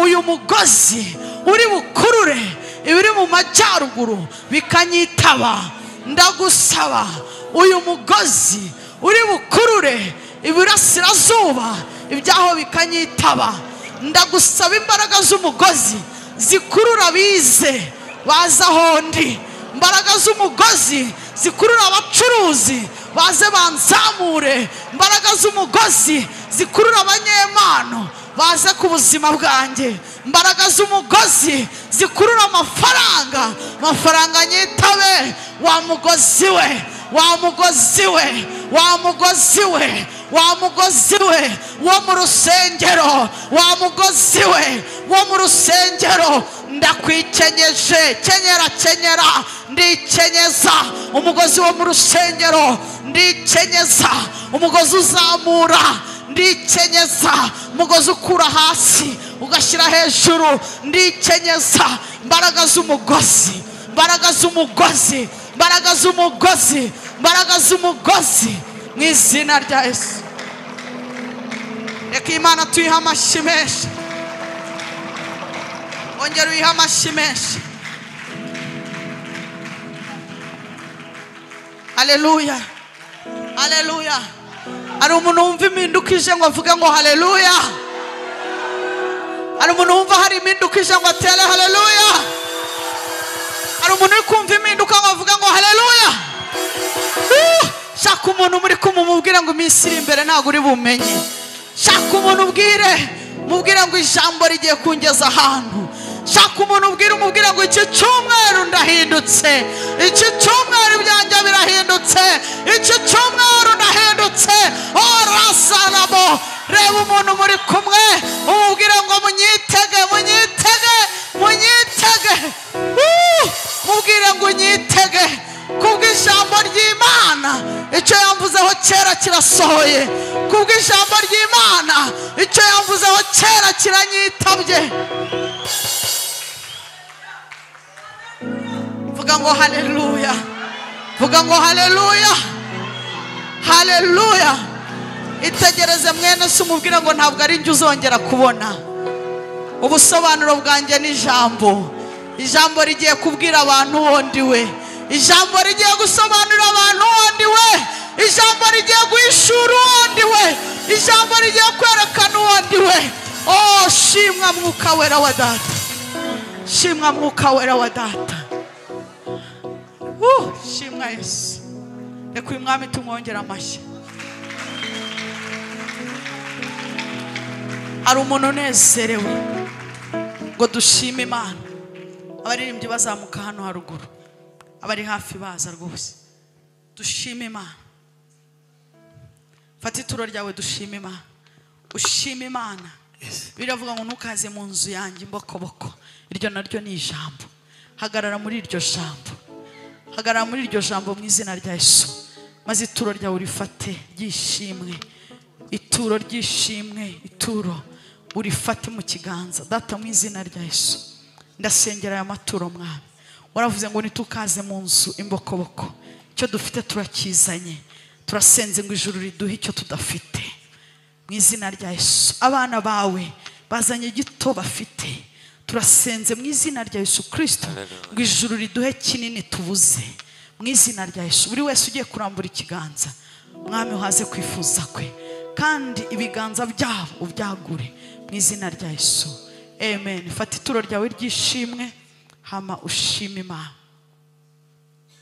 uyu mugozi uri bukurure ibiri mu majyaruguru bikanyitaba. Ndagusaba uyu mugozi uri bukurure ibirasirazuba ibyaho bikanyitaba. Ndagusaba imbaraga z'umugozi zikurura bize baza hondi, imbaraga z'umugozi zikurura abacuruzi baze banzamure, imbaraga z'umugozi zikurura abanyempano baze ku buzima bwanjye, imbaraga z'umugozi zikurura amafaranga, amafaranga nyitabe. Wa mugozi we, wa mugozi we, wa mugozi we, wa mugozi we wo mu rusengero, wa mugozi we wo mu rusengero. ndakwikenyeje. Kenyera kenyera, ndikenyeza umugozi wo mu rusengero, ndikenyeza umugozi uzamura, ndikenyeza umugozi ukura hasi ugashyira hejuru, ndikenyeza imbaraga z'umugozi, imbaraga z'umugozi, imbaraga z'umugozi, imbaraga z'umugozi mu izina rya Yesu. Reka Imana tuyihe amashyi menshi, ongera uyihe amashyi menshi. Haleluya, haleluya. Hari umuntu wumva impinduka ije ngo avuge ngo haleluya? Hari umuntu wumva hari impinduka ije ngo atere haleluya? Hari umuntu uri kumva impinduka ngo avuge ngo haleluya? Shaka umuntu muri kumubwira ngo iminsi iri imbere ntabwo uri bumenye. Shaka umuntu mubwire ngo ijambo rigiye kungeza ahantu. Shaka umuntu umubwira ngo iki cyumweru ndahindutse, iki cyumweru ibyanjye birahindutse, iki cyumweru ndahindutse. Orasalabo, reba umuntu muri kumwe umubwire ngo munyitege, munyitege, munyitege. Mubwire ngo unyitege kubw'ijambo ry'Imana. Icyo yamvuzeho kera kirasohoye. Kubw'ijambo ry'Imana icyo yamvuzeho kera kiranyitabye. Vuga ngo haleluya, vuga ngo haleluya, haleluya. Itegereze mwene se umubwire ngo ntabwo ari njye uzongera kubona. Ubusobanuro bwanjye ni ijambo. Ijambo rigiye kubwira abantu uwo ndiwe. Ijambo rigiye gusobanurira abantu uwo ndiwe. Ijambo rigiye guhishura uwo ndiwe. Ijambo rigiye kwerekana uwo ndiwe. Oh, shimwa Mwuka Wera wa Data, shimwa Mwuka Wera wa Data. Shimwa Yesu. Reka uyu mwami tumwongera amashyi. Hari umuntu unezerewe ngo dushime Imana. Abaririmbyi bazamuka hano haruguru, abari hafi baza rwose. Dushime Imana. Fata ituro ryawe dushime Imana. Ushime Imana. Biravuga ngo ntukaze mu nzu yanjye imbokoboko. Iryo naryo ni ijambo. Hagarara muri iryo jambo, hagarara muri iryo jambo mu izina rya Yesu. Maze ituro ryawe urifate ryishimwe, ituro ryishimwe, ituro urifate mu kiganza. Data, mu izina rya Yesu ndasengera aya maturo mwami. Waravuze ngo nitukaze mu nzu imbokoboko. Icyo dufite turakizanye, turasenze ngo ijuru riduhe icyo tudafite mu izina rya Yesu. Abana bawe bazanye gito bafite, turasenze mu izina rya Yesu Kristo ngo ijuru riduhe kinini tubuze mu izina rya Yesu. Buri wese ugiye kurambura ikiganza mwami uhaze kwifuza kwe, kandi ibiganza byabo ubyagure mu izina rya Yesu. Amen. Fata ituro ryawe ryishimwe hama ushime Imana.